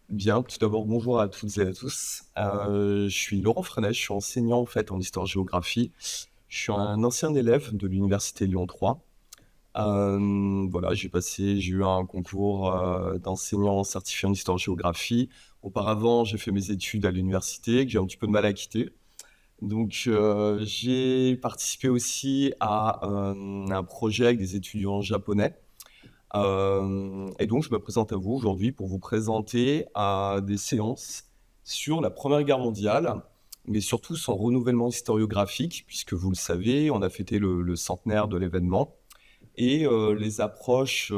Bien, tout d'abord, bonjour à toutes et à tous. Je suis Laurent Freinet, je suis enseignant en fait en histoire-géographie. Je suis un ancien élève de l'université Lyon 3. Voilà, j'ai eu un concours d'enseignant certifié en histoire-géographie. Auparavant, j'ai fait mes études à l'université, que j'ai un petit peu de mal à quitter. Donc, j'ai participé aussi à un projet avec des étudiants japonais. Et donc je me présente à vous aujourd'hui pour vous présenter, des séances sur la Première Guerre mondiale, mais surtout son renouvellement historiographique, puisque vous le savez, on a fêté le centenaire de l'événement et les approches,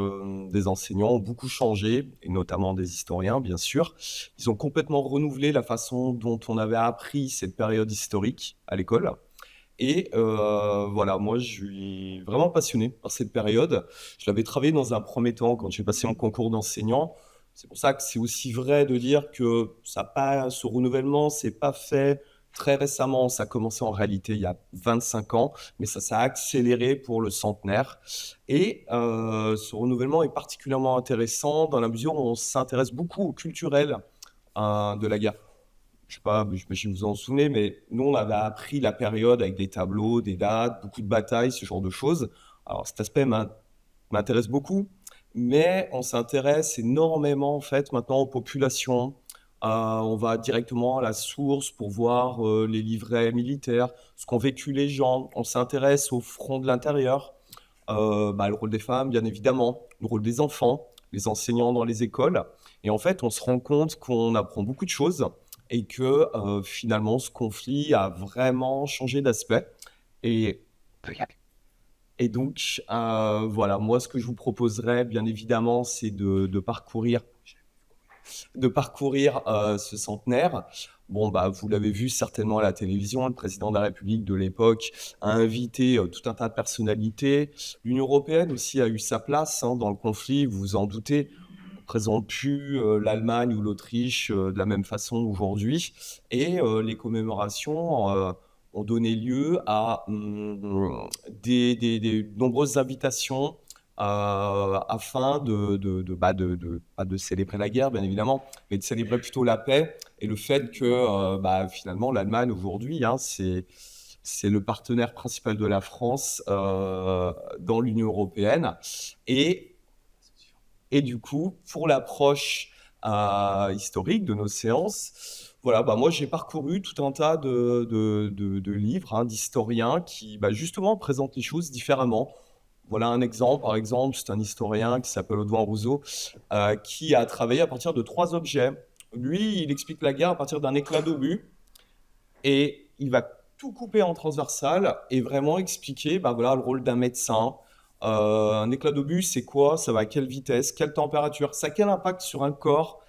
des enseignants ont beaucoup changé et notamment des historiens, bien sûr. Ils ont complètement renouvelé la façon dont on avait appris cette période historique à l'école. Et voilà, moi, je suis vraiment passionné par cette période. Je l'avais travaillé dans un premier temps quand j'ai passé mon concours d'enseignant. C'est pour ça que c'est aussi vrai de dire que ce renouvellement s'est pas fait très récemment. Ça a commencé en réalité il y a 25 ans, mais ça s'est accéléré pour le centenaire. Et ce renouvellement est particulièrement intéressant dans la mesure où on s'intéresse beaucoup au culturel de la guerre. Je sais pas, j'imagine que vous en souvenez, mais nous, on avait appris la période avec des tableaux, des dates, beaucoup de batailles, ce genre de choses. Alors, cet aspect m'intéresse beaucoup, mais on s'intéresse énormément, en fait, maintenant aux populations. On va directement à la source pour voir les livrets militaires, ce qu'ont vécu les gens. On s'intéresse au front de l'intérieur, le rôle des femmes, bien évidemment, le rôle des enfants, les enseignants dans les écoles. Et en fait, on se rend compte qu'on apprend beaucoup de choses et que finalement, ce conflit a vraiment changé d'aspect. Et, et donc, voilà, moi, ce que je vous proposerais, bien évidemment, c'est de parcourir ce centenaire. Bon, bah, vous l'avez vu certainement à la télévision, le président de la République de l'époque a invité tout un tas de personnalités. L'Union européenne aussi a eu sa place dans le conflit, vous vous en doutez. On ne présente plus l'Allemagne ou l'Autriche de la même façon aujourd'hui. Et les commémorations ont donné lieu à des nombreuses invitations afin pas de célébrer la guerre, bien évidemment, mais de célébrer plutôt la paix et le fait que finalement l'Allemagne aujourd'hui, c'est le partenaire principal de la France dans l'Union européenne. Et, et du coup, pour l'approche historique de nos séances, voilà, moi j'ai parcouru tout un tas de livres d'historiens qui justement présentent les choses différemment. Voilà un exemple, par exemple, c'est un historien qui s'appelle Audouin Rousseau, qui a travaillé à partir de 3 objets. Lui, il explique la guerre à partir d'un éclat d'obus et il va tout couper en transversal et vraiment expliquer voilà, le rôle d'un médecin. Un éclat d'obus, c'est quoi? Ça va à quelle vitesse? Quelle température? Ça a quel impact sur un corps?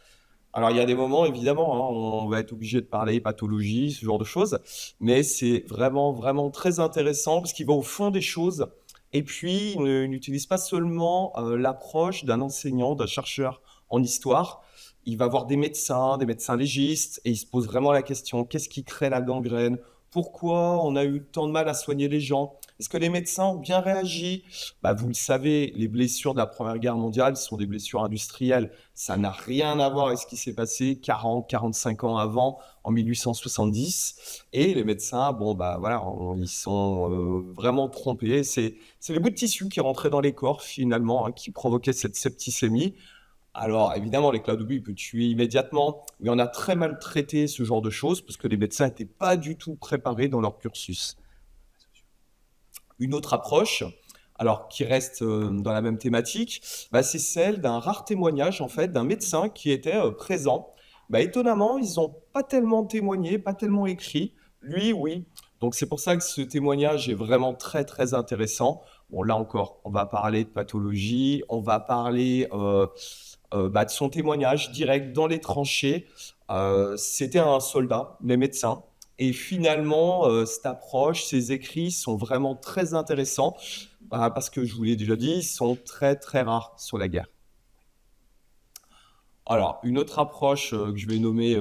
Alors, il y a des moments, évidemment, on va être obligé de parler pathologie, ce genre de choses, mais c'est vraiment, vraiment très intéressant parce qu'il va au fond des choses. Et puis, il n'utilise pas seulement l'approche d'un enseignant, d'un chercheur en histoire. Il va voir des médecins légistes, et il se pose vraiment la question, qu'est-ce qui crée la gangrène? Pourquoi on a eu tant de mal à soigner les gens? Est-ce que les médecins ont bien réagi? Vous le savez, les blessures de la Première Guerre mondiale sont des blessures industrielles. Ça n'a rien à voir avec ce qui s'est passé 40, 45 ans avant, en 1870. Et les médecins, voilà, ils sont vraiment trompés. C'est les bouts de tissu qui rentraient dans les corps, finalement, qui provoquaient cette septicémie. Alors, évidemment, l'éclat d'obus, il peut tuer immédiatement, mais on a très mal traité ce genre de choses parce que les médecins n'étaient pas du tout préparés dans leur cursus. Une autre approche, alors qui reste dans la même thématique, c'est celle d'un rare témoignage en fait d'un médecin qui était présent. Étonnamment, ils n'ont pas tellement témoigné, pas tellement écrit. Lui, oui. Donc c'est pour ça que ce témoignage est vraiment très très intéressant. Bon, là encore, on va parler de pathologie, on va parler de son témoignage direct dans les tranchées. C'était un soldat, les médecins. Et finalement, cette approche, ces écrits sont vraiment très intéressants parce que je vous l'ai déjà dit, ils sont très très rares sur la guerre. Alors, une autre approche que je vais nommer,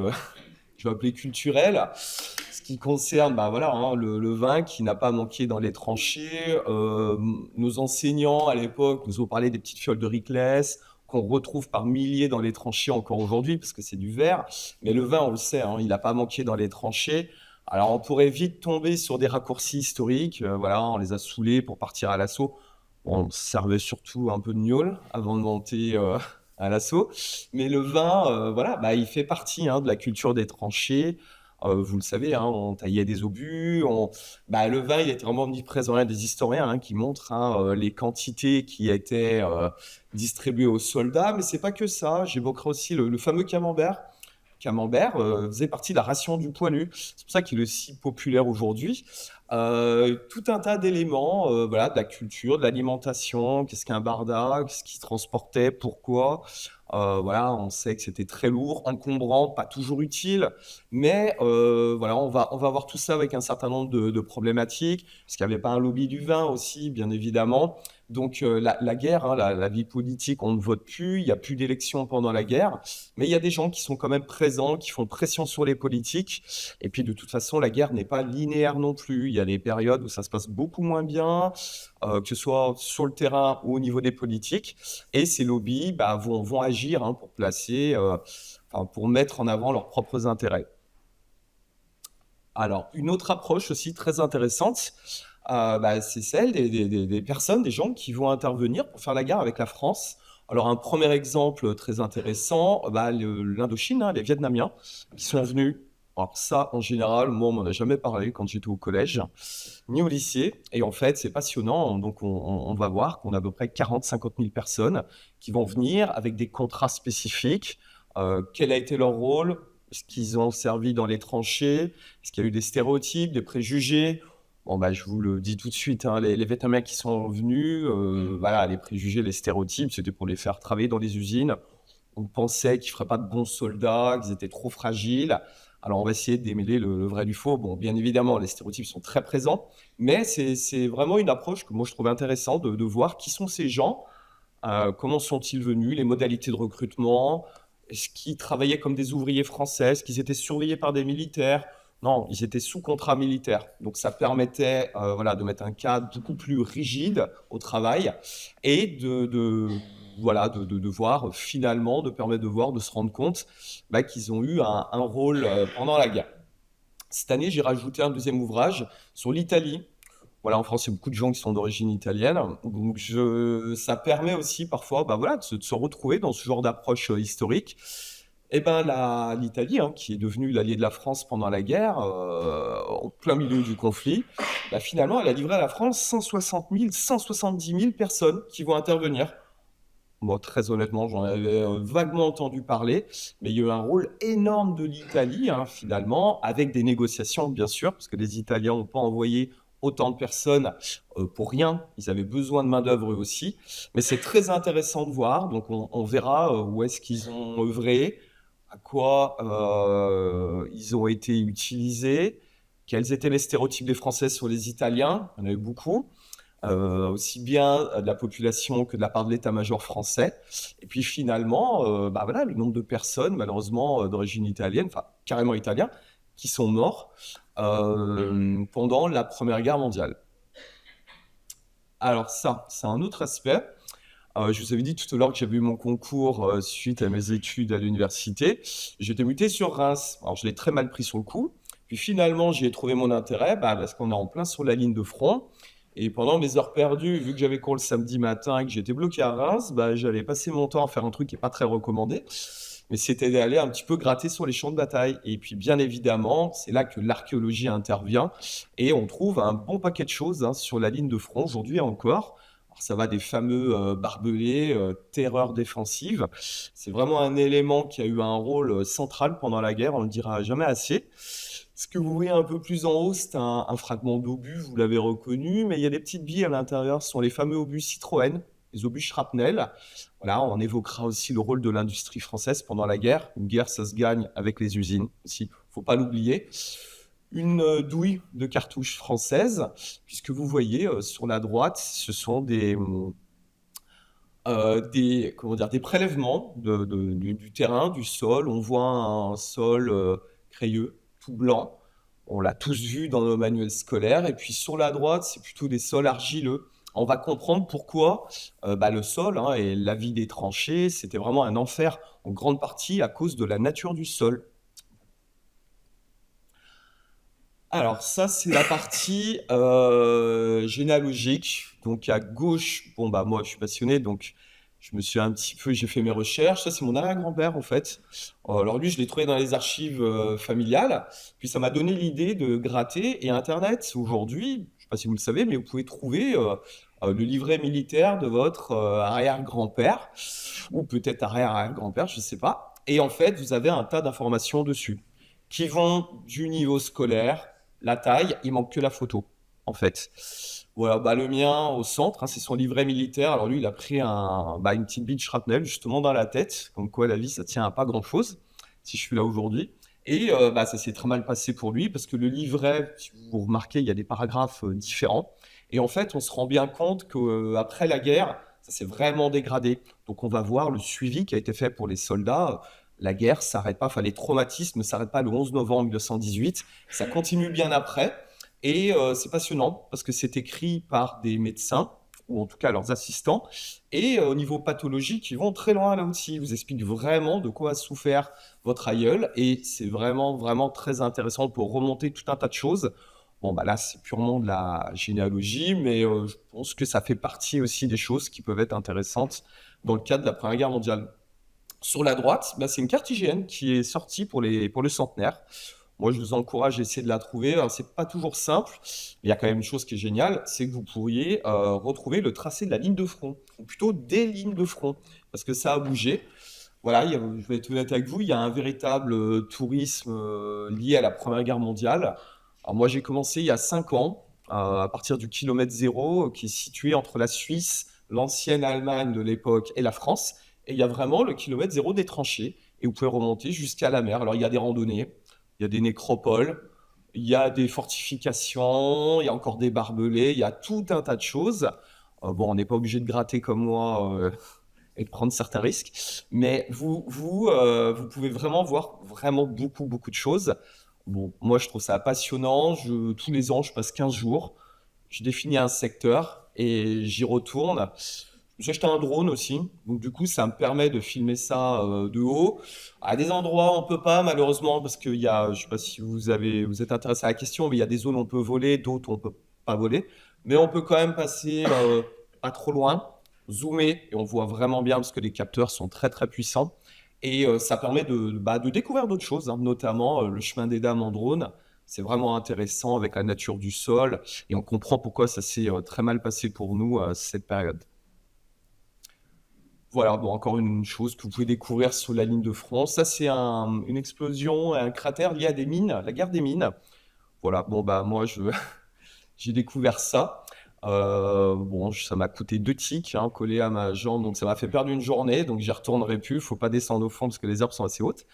je vais appeler culturelle, ce qui concerne voilà, le vin qui n'a pas manqué dans les tranchées. Nos enseignants à l'époque nous ont parlé des petites fioles de Riclès qu'on retrouve par milliers dans les tranchées encore aujourd'hui, parce que c'est du verre. Mais le vin, on le sait, hein, il n'a pas manqué dans les tranchées. Alors, on pourrait vite tomber sur des raccourcis historiques. Voilà, on les a saoulés pour partir à l'assaut. Bon, on servait surtout un peu de gnôle avant de monter à l'assaut. Mais le vin, voilà, bah, il fait partie hein, de la culture des tranchées. Vous le savez, hein, on taillait des obus. Bah, le vin, il était vraiment omniprésent. Il y a des historiens hein, qui montrent hein, les quantités qui étaient distribuées aux soldats. Mais c'est pas que ça. J'évoquerai aussi le fameux camembert. Camembert faisait partie de la ration du poilu. C'est pour ça qu'il est aussi populaire aujourd'hui. Tout un tas d'éléments, voilà, de la culture, de l'alimentation, qu'est-ce qu'un barda, qu'est-ce qui se transportait, pourquoi. Voilà, on sait que c'était très lourd, encombrant, pas toujours utile, mais voilà, on va voir tout ça avec un certain nombre de problématiques, parce qu'il n'y avait pas un lobby du vin aussi, bien évidemment. Donc la guerre, hein, la vie politique, on ne vote plus, il n'y a plus d'élections pendant la guerre, mais il y a des gens qui sont quand même présents, qui font pression sur les politiques. Et puis de toute façon, la guerre n'est pas linéaire non plus. Il y a des périodes où ça se passe beaucoup moins bien, que ce soit sur le terrain ou au niveau des politiques. Et ces lobbies bah, vont agir hein, pour placer, enfin, pour mettre en avant leurs propres intérêts. Alors, une autre approche aussi très intéressante, bah, c'est celle des personnes, des gens qui vont intervenir pour faire la guerre avec la France. Alors, un premier exemple très intéressant, bah, l'Indochine, hein, les Vietnamiens qui sont venus. Alors ça, en général, moi, on m'en a jamais parlé quand j'étais au collège, ni au lycée. Et en fait, c'est passionnant. Donc, on va voir qu'on a à peu près 40-50 000 personnes qui vont venir avec des contrats spécifiques. Quel a été leur rôle? Est-ce qu'ils ont servi dans les tranchées? Est-ce qu'il y a eu des stéréotypes, des préjugés? Bon, bah, je vous le dis tout de suite, hein, les Vietnamiens qui sont venus, voilà, les préjugés, les stéréotypes, c'était pour les faire travailler dans les usines. On pensait qu'ils ne feraient pas de bons soldats, qu'ils étaient trop fragiles. Alors, on va essayer de démêler le vrai du faux. Bon, bien évidemment, les stéréotypes sont très présents, mais c'est vraiment une approche que moi je trouve intéressante de voir qui sont ces gens, comment sont-ils venus, les modalités de recrutement, est-ce qu'ils travaillaient comme des ouvriers français, est-ce qu'ils étaient surveillés par des militaires? Non, ils étaient sous contrat militaire. Donc ça permettait voilà, de mettre un cadre beaucoup plus rigide au travail et voilà, de voir finalement, de permettre de voir, de se rendre compte bah, qu'ils ont eu un rôle pendant la guerre. Cette année, j'ai rajouté un deuxième ouvrage sur l'Italie. Voilà, en France, il y a beaucoup de gens qui sont d'origine italienne. Donc, ça permet aussi parfois bah, voilà, de se retrouver dans ce genre d'approche historique. Et ben, l'Italie, hein, qui est devenue l'allié de la France pendant la guerre, en plein milieu du conflit, bah, finalement, elle a livré à la France 160 000, 170 000 personnes qui vont intervenir. Moi, très honnêtement, j'en avais vaguement entendu parler, mais il y a eu un rôle énorme de l'Italie, hein, finalement, avec des négociations, bien sûr, parce que les Italiens n'ont pas envoyé autant de personnes pour rien. Ils avaient besoin de main-d'œuvre eux aussi. Mais c'est très intéressant de voir. Donc, on verra où est-ce qu'ils ont œuvré, à quoi ils ont été utilisés, quels étaient les stéréotypes des Français sur les Italiens. Il y en a eu beaucoup aussi bien de la population que de la part de l'état-major français. Et puis finalement, bah voilà, le nombre de personnes, malheureusement, d'origine italienne, enfin carrément italien, qui sont morts pendant la Première Guerre mondiale. Alors ça, c'est un autre aspect. Je vous avais dit tout à l'heure que j'avais eu mon concours suite à mes études à l'université. J'étais muté sur Reims. Alors je l'ai très mal pris sur le coup. Puis finalement, j'y ai trouvé mon intérêt bah, parce qu'on est en plein sur la ligne de front. Et pendant mes heures perdues, vu que j'avais cours le samedi matin et que j'étais bloqué à Reims, bah, j'allais passer mon temps à faire un truc qui n'est pas très recommandé. Mais c'était d'aller un petit peu gratter sur les champs de bataille. Et puis, bien évidemment, c'est là que l'archéologie intervient. Et on trouve un bon paquet de choses hein, sur la ligne de front, aujourd'hui encore. Alors, ça va des fameux barbelés, terreur défensive. C'est vraiment un élément qui a eu un rôle central pendant la guerre, on ne le dira jamais assez. Ce que vous voyez un peu plus en haut, c'est un fragment d'obus, vous l'avez reconnu, mais il y a des petites billes à l'intérieur, ce sont les fameux obus Citroën, les obus shrapnel. Voilà, on évoquera aussi le rôle de l'industrie française pendant la guerre. Une guerre, ça se gagne avec les usines aussi, faut pas l'oublier. Une douille de cartouches française, puisque vous voyez sur la droite, ce sont comment dire, des prélèvements du terrain, du sol. On voit un sol crayeux, tout blanc. On l'a tous vu dans nos manuels scolaires. Et puis sur la droite, c'est plutôt des sols argileux on va comprendre pourquoi le sol et la vie des tranchées, c'était vraiment un enfer en grande partie à cause de la nature du sol. Alors ça, c'est la partie généalogique. Donc à gauche, bon bah moi je suis passionné, donc j'ai fait mes recherches. Ça c'est mon arrière-grand-père en fait. Alors lui, je l'ai trouvé dans les archives familiales. Puis ça m'a donné l'idée de gratter. Et Internet aujourd'hui, je sais pas si vous le savez, mais vous pouvez trouver le livret militaire de votre arrière-grand-père ou peut-être arrière-arrière-grand-père, je sais pas. Et en fait, vous avez un tas d'informations dessus qui vont du niveau scolaire, la taille, il manque que la photo, en fait. Voilà, le mien au centre, c'est son livret militaire. Alors lui, il a pris une petite bille de shrapnel justement dans la tête, comme quoi la vie, ça tient à pas grand-chose, si je suis là aujourd'hui. Et ça s'est très mal passé pour lui, parce que le livret, si vous remarquez, il y a des paragraphes différents. Et en fait, on se rend bien compte qu'après la guerre, ça s'est vraiment dégradé. Donc on va voir le suivi qui a été fait pour les soldats. La guerre s'arrête pas, enfin les traumatismes ne s'arrêtent pas le 11 novembre 1918, ça continue bien après. Et c'est passionnant parce que c'est écrit par des médecins, ou en tout cas leurs assistants, et au niveau pathologique, ils vont très loin là aussi. Ils vous expliquent vraiment de quoi a souffert votre aïeul, et c'est vraiment, vraiment très intéressant pour remonter tout un tas de choses. Bon, là, c'est purement de la généalogie, mais je pense que ça fait partie aussi des choses qui peuvent être intéressantes dans le cadre de la Première Guerre mondiale. Sur la droite, c'est une carte IGN qui est sortie pour le centenaire. Moi, je vous encourage à essayer de la trouver. Alors, c'est pas toujours simple, mais il y a quand même une chose qui est géniale, c'est que vous pourriez retrouver le tracé de la ligne de front, ou plutôt des lignes de front, parce que ça a bougé. Voilà, je vais être honnête avec vous, il y a un véritable tourisme lié à la Première Guerre mondiale. Alors moi, j'ai commencé il y a 5 ans, à partir du kilomètre zéro, qui est situé entre la Suisse, l'ancienne Allemagne de l'époque et la France. Et il y a vraiment le kilomètre zéro des tranchées. Et vous pouvez remonter jusqu'à la mer. Alors il y a des randonnées, il y a des nécropoles, il y a des fortifications, il y a encore des barbelés, il y a tout un tas de choses. On n'est pas obligé de gratter comme moi et de prendre certains risques, mais vous pouvez vraiment voir vraiment beaucoup, beaucoup de choses. Bon, moi, je trouve ça passionnant. Tous les ans, je passe 15 jours. Je définis un secteur et j'y retourne. J'ai acheté un drone aussi, donc du coup, ça me permet de filmer ça de haut. À des endroits, on peut pas, malheureusement, parce qu'il y a, je sais pas si vous êtes intéressé à la question, mais il y a des zones où on peut voler, d'autres où on peut pas voler. Mais on peut quand même passer pas trop loin, zoomer, et on voit vraiment bien parce que les capteurs sont très très puissants. Et ça permet de découvrir d'autres choses, notamment le chemin des dames en drone. C'est vraiment intéressant avec la nature du sol, et on comprend pourquoi ça s'est très mal passé pour nous cette période. Voilà, encore une chose que vous pouvez découvrir sur la ligne de front. Ça, c'est une explosion, un cratère lié à des mines, la guerre des mines. Voilà, moi, j'ai découvert ça. Ça m'a coûté 2 tics collés à ma jambe, donc ça m'a fait perdre une journée, donc j'y retournerai plus. Faut pas descendre au fond parce que les herbes sont assez hautes.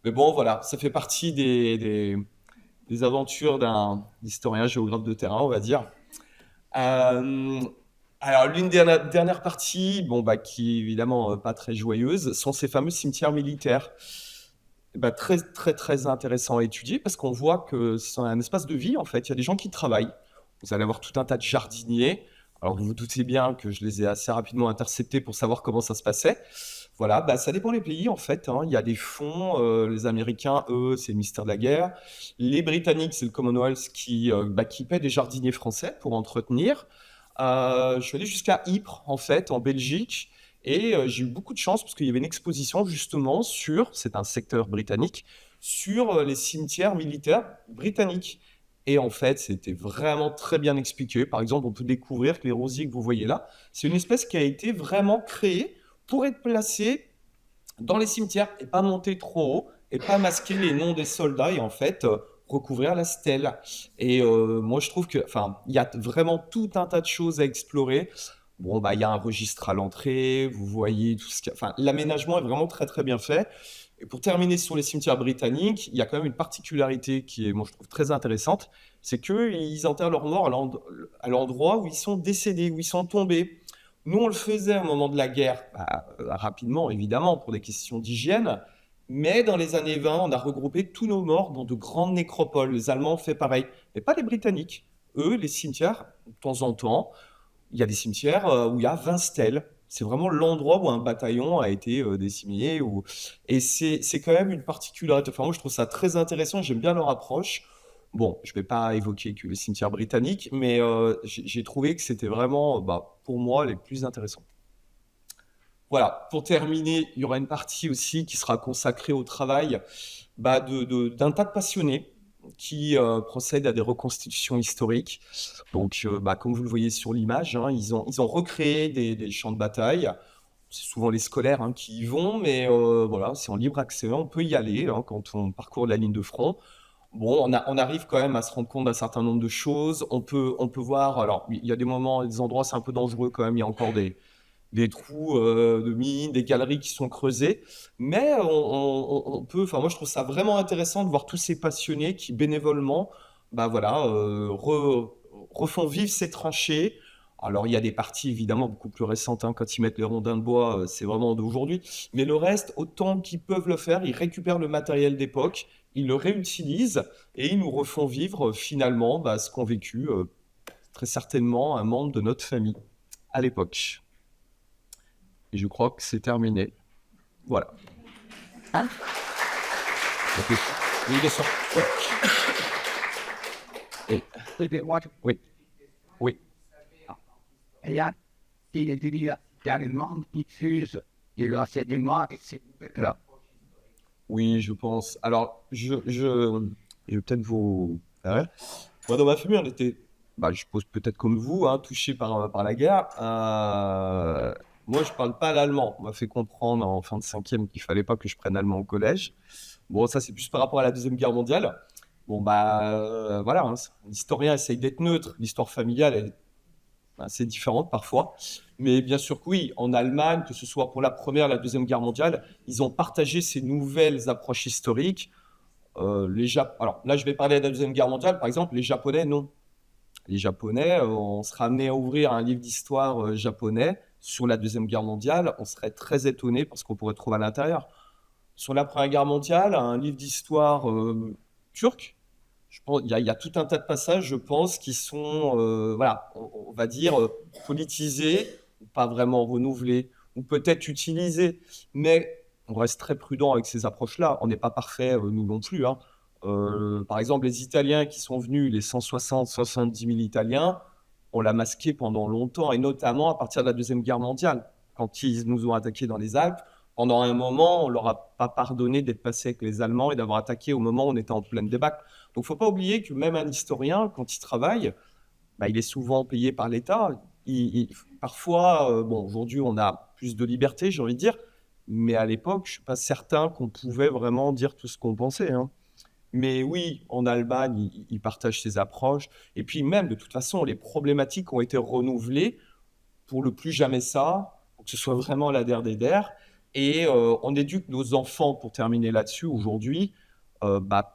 Mais bon, voilà, ça fait partie des aventures d'un historien géographe de terrain, on va dire. Euh, alors, l'une des dernières parties, qui est évidemment pas très joyeuse, sont ces fameux cimetières militaires. Très, très, très intéressant à étudier parce qu'on voit que c'est un espace de vie, en fait. Il y a des gens qui travaillent. Vous allez avoir tout un tas de jardiniers. Alors, vous vous doutez bien que je les ai assez rapidement interceptés pour savoir comment ça se passait. Voilà, ça dépend des pays, en fait. Il y a des fonds. Les Américains, eux, c'est le ministère de la Guerre. Les Britanniques, c'est le Commonwealth qui paie des jardiniers français pour entretenir. Je suis allé jusqu'à Ypres, en fait, en Belgique, et j'ai eu beaucoup de chance parce qu'il y avait une exposition justement c'est un secteur britannique, sur les cimetières militaires britanniques. Et en fait, c'était vraiment très bien expliqué. Par exemple, on peut découvrir que les rosiers que vous voyez là, c'est une espèce qui a été vraiment créée pour être placée dans les cimetières et pas monter trop haut et pas masquer les noms des soldats et en fait recouvrir la stèle. Et moi je trouve que, enfin, il y a vraiment tout un tas de choses à explorer. Bon, il y a un registre à l'entrée, vous voyez tout ce qu'il y a. Enfin, l'aménagement est vraiment très très bien fait. Et pour terminer sur les cimetières britanniques, il y a quand même une particularité qui est, moi je trouve très intéressante, c'est qu'ils enterrent leurs morts à l'endroit où ils sont décédés, où ils sont tombés. Nous, on le faisait au moment de la guerre, rapidement, évidemment, pour des questions d'hygiène. Mais dans les années 20, on a regroupé tous nos morts dans de grandes nécropoles. Les Allemands ont fait pareil, mais pas les Britanniques. Eux, les cimetières, de temps en temps, il y a des cimetières où il y a 20 stèles. C'est vraiment l'endroit où un bataillon a été décimé. Et c'est quand même une particularité. Enfin, moi, je trouve ça très intéressant. J'aime bien leur approche. Bon, je ne vais pas évoquer que les cimetières britanniques, mais j'ai trouvé que c'était vraiment, pour moi, les plus intéressants. Voilà, pour terminer, il y aura une partie aussi qui sera consacrée au travail d'un tas de passionnés qui procèdent à des reconstitutions historiques. Donc, comme vous le voyez sur l'image, hein, ils ont recréé des champs de bataille. C'est souvent les scolaires hein, qui y vont, mais voilà, c'est en libre accès. On peut y aller hein, quand on parcourt la ligne de front. Bon, on arrive quand même à se rendre compte d'un certain nombre de choses. On peut voir, alors il y a des moments, des endroits, c'est un peu dangereux quand même. Il y a encore des trous de mines, des galeries qui sont creusées. Mais on peut, enfin moi je trouve ça vraiment intéressant de voir tous ces passionnés qui bénévolement, voilà, refont vivre ces tranchées. Alors il y a des parties évidemment beaucoup plus récentes, hein, quand ils mettent les rondins de bois, c'est vraiment d'aujourd'hui. Mais le reste, autant qu'ils peuvent le faire, ils récupèrent le matériel d'époque, ils le réutilisent et ils nous refont vivre finalement ce qu'ont vécu très certainement un membre de notre famille à l'époque. Et je crois que c'est terminé. Voilà. Oui, bien sûr. Oui. Oui. Oui. Il y a des membres qui fusent de l'enseignement, etc. Oui, je pense. Alors, je vais peut-être vous. Ah ouais. Moi, dans ma famille, on était, je suppose peut-être comme vous, hein, touchés par la guerre. Moi, je parle pas l'allemand. On m'a fait comprendre en fin de cinquième qu'il fallait pas que je prenne allemand au collège. Bon, ça, c'est plus par rapport à la Deuxième Guerre mondiale. Bon, voilà, hein, l'historien essaye d'être neutre. L'histoire familiale est assez différente parfois. Mais bien sûr que oui, en Allemagne, que ce soit pour la Première, la Deuxième Guerre mondiale, ils ont partagé ces nouvelles approches historiques. Alors là, je vais parler de la Deuxième Guerre mondiale. Par exemple, les Japonais, non. Les Japonais, on serait amené à ouvrir un livre d'histoire japonais sur la Deuxième Guerre mondiale. On serait très étonné parce qu'on pourrait trouver à l'intérieur. Sur la Première Guerre mondiale, un livre d'histoire turc, je pense, il y a tout un tas de passages, je pense, qui sont, voilà, on va dire, politisés, pas vraiment renouvelés, ou peut-être utilisés, mais on reste très prudent avec ces approches-là. On n'est pas parfait, nous non plus, hein. Par exemple, les Italiens qui sont venus, les 160-170 000 Italiens, on l'a masqué pendant longtemps, et notamment à partir de la Deuxième Guerre mondiale, quand ils nous ont attaqués dans les Alpes. Pendant un moment, on leur a pas pardonné d'être passé avec les Allemands et d'avoir attaqué au moment où on était en pleine débâcle. Donc, il ne faut pas oublier que même un historien, quand il travaille, il est souvent payé par l'État. Parfois, bon, aujourd'hui, on a plus de liberté, j'ai envie de dire, mais à l'époque, je ne suis pas certain qu'on pouvait vraiment dire tout ce qu'on pensait, hein. Mais oui, en Allemagne, ils partagent ces approches. Et puis même, de toute façon, les problématiques ont été renouvelées pour le plus jamais ça, pour que ce soit vraiment la der des der. Et on éduque nos enfants, pour terminer là-dessus, aujourd'hui,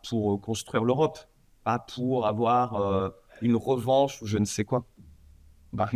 pour construire l'Europe, pas pour avoir une revanche ou je ne sais quoi. Bah,